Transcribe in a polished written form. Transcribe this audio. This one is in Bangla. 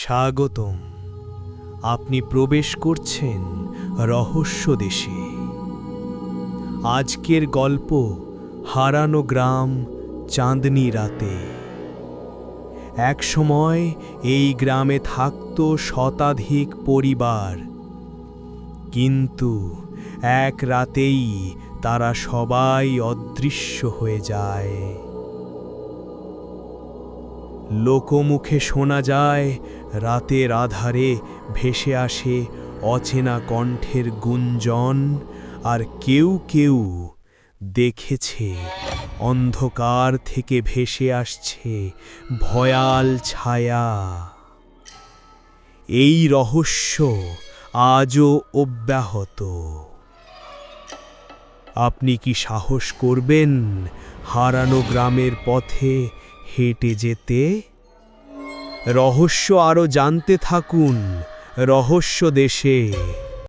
স্বাগতম। আপনি প্রবেশ করছেন রহস্য দেশে। আজকের গল্প হারানো গ্রাম চাঁদনি রাতে। এক সময় এই গ্রামে থাকত শতাধিক পরিবার, কিন্তু এক রাতেই তারা সবাই অদৃশ্য হয়ে যায়। লোকমুখে শোনা যায়, রাতের আধারে ভেসে আসে অচেনা কণ্ঠের গুঞ্জন, আর কেউ কেউ দেখেছে অন্ধকার থেকে ভেসে আসছে ভয়াল ছায়া। এই রহস্য আজও অব্যাহত। আপনি কি সাহস করবেন হারানো গ্রামের পথে হেঁটে যেতে? রহস্য আরও জানতে থাকুন রহস্য দেশে।